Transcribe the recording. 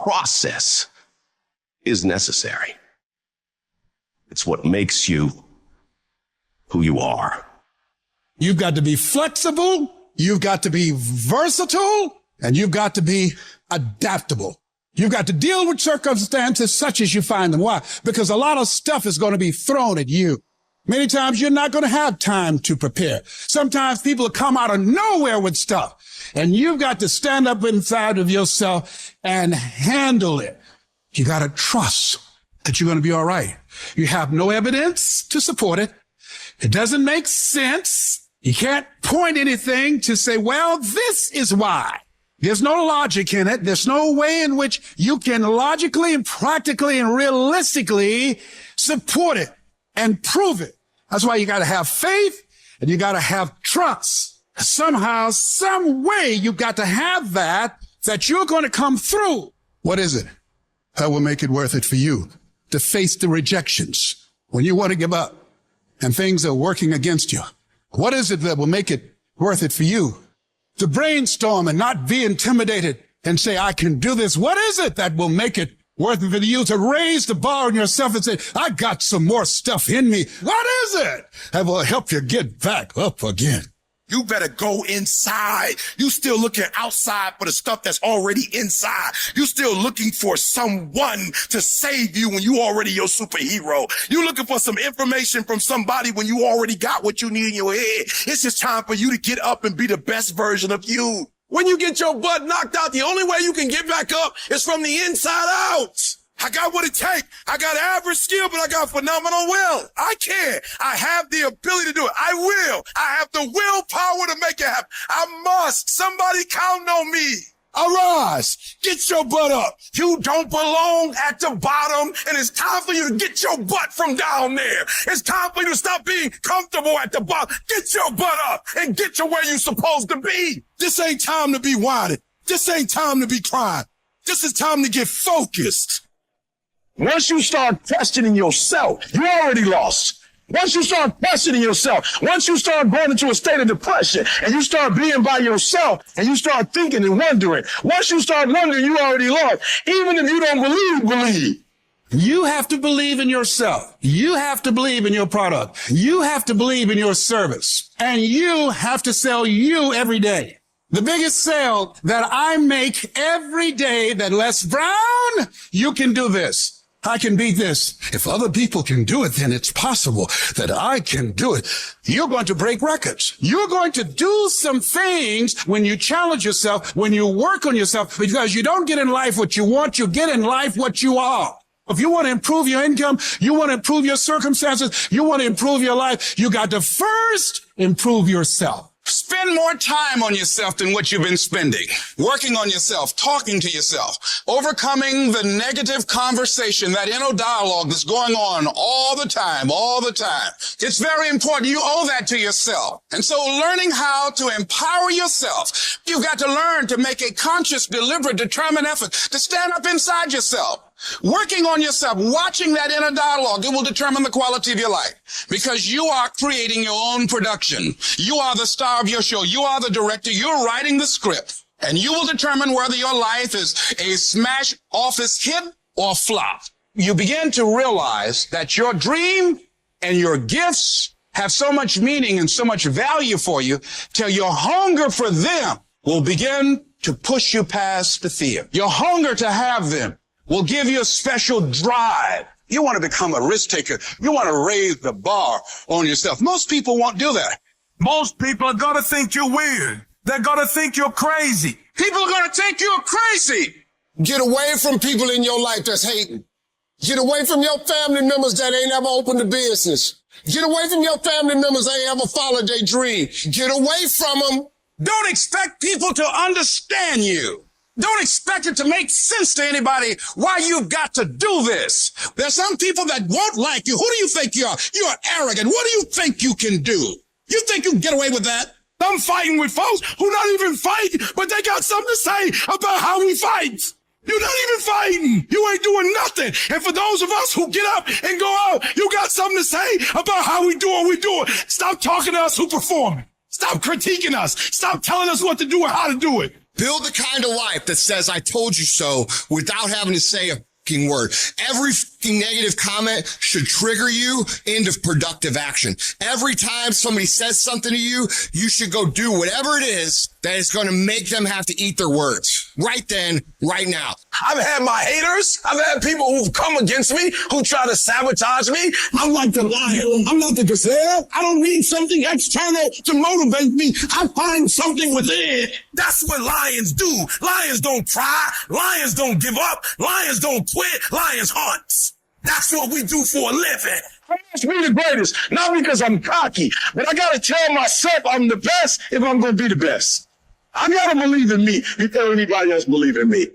process is necessary. It's what makes you who you are. You've got to be flexible, you've got to be versatile, and you've got to be adaptable. You've got to deal with circumstances such as you find them. Why? Because a lot of stuff is going to be thrown at you. Many times you're not going to have time to prepare. Sometimes people come out of nowhere with stuff, and you've got to stand up inside of yourself and handle it. You got to trust that you're going to be all right. You have no evidence to support it. It doesn't make sense. You can't point anything to say, well, this is why. There's no logic in it. There's no way in which you can logically and practically and realistically support it and prove it. That's why you got to have faith and you got to have trust. Somehow, some way, you got to have that you're going to come through. What is it that will make it worth it for you to face the rejections when you want to give up and things are working against you? What is it that will make it worth it for you to brainstorm and not be intimidated and say, I can do this? What is it that will make it worth it for you to raise the bar on yourself and say, I got some more stuff in me? What is it that will help you get back up again? You better go inside. You still looking outside for the stuff that's already inside. You still looking for someone to save you when you already your superhero. You looking for some information from somebody when you already got what you need in your head. It's just time for you to get up and be the best version of you. When you get your butt knocked out, the only way you can get back up is from the inside out. I got what it takes. I got average skill, but I got phenomenal will. I can. I have the ability to do it. I will. I have the willpower to make it happen. I must. Somebody count on me. Arise. Get your butt up. You don't belong at the bottom, and it's time for you to get your butt from down there. It's time for you to stop being comfortable at the bottom. Get your butt up and get to where you're supposed to be. This ain't time to be whining. This ain't time to be crying. This is time to get focused. Once you start questioning yourself, you already lost. Once you start questioning yourself, once you start going into a state of depression and you start being by yourself and you start thinking and wondering, once you start wondering, you already lost. Even if you don't believe. You have to believe in yourself. You have to believe in your product. You have to believe in your service. And you have to sell you every day. The biggest sale that I make every day that Les Brown, you can do this. I can beat this. If other people can do it, then it's possible that I can do it. You're going to break records. You're going to do some things when you challenge yourself, when you work on yourself, because you don't get in life what you want, you get in life what you are. If you want to improve your income, you want to improve your circumstances, you want to improve your life, you got to first improve yourself. Spend more time on yourself than what you've been spending. Working on yourself, talking to yourself, overcoming the negative conversation, that inner dialogue that's going on all the time. It's very important. You owe that to yourself. And so learning how to empower yourself, you've got to learn to make a conscious, deliberate, determined effort to stand up inside yourself. Working on yourself, watching that inner dialogue, it will determine the quality of your life, because you are creating your own production. You are the star of your show. You are the director. You're writing the script, and you will determine whether your life is a smash office hit or flop. You begin to realize that your dream and your gifts have so much meaning and so much value for you till your hunger for them will begin to push you past the fear. Your hunger to have them will give you a special drive. You want to become a risk taker. You want to raise the bar on yourself. Most people won't do that. Most people are going to think you're weird. They're going to think you're crazy. People are going to think you're crazy. Get away from people in your life that's hating. Get away from your family members that ain't ever opened a business. Get away from your family members that ain't ever followed their dream. Get away from them. Don't expect people to understand you. Don't expect it to make sense to anybody why you've got to do this. There's some people that won't like you. Who do you think you are? You're arrogant. What do you think you can do? You think you can get away with that? I'm fighting with folks who not even fighting, but they got something to say about how we fight. You're not even fighting. You ain't doing nothing. And for those of us who get up and go out, you got something to say about how we do what we do. Stop talking to us who performing. Stop critiquing us. Stop telling us what to do and how to do it. Build the kind of life that says, I told you so, without having to say a fucking word. Every fucking negative comment should trigger you into productive action. Every time somebody says something to you, you should go do whatever it is that is going to make them have to eat their words. Right then, right now. I've had my haters. I've had people who've come against me, who try to sabotage me. I'm like the lion. I'm not the gazelle. I don't need something external to motivate me. I find something within. That's what lions do. Lions don't try. Lions don't give up. Lions don't quit. Lions hunt. That's what we do for a living. I must be the greatest, not because I'm cocky, but I gotta tell myself I'm the best if I'm gonna be the best. I gotta believe in me before anybody else believe in me.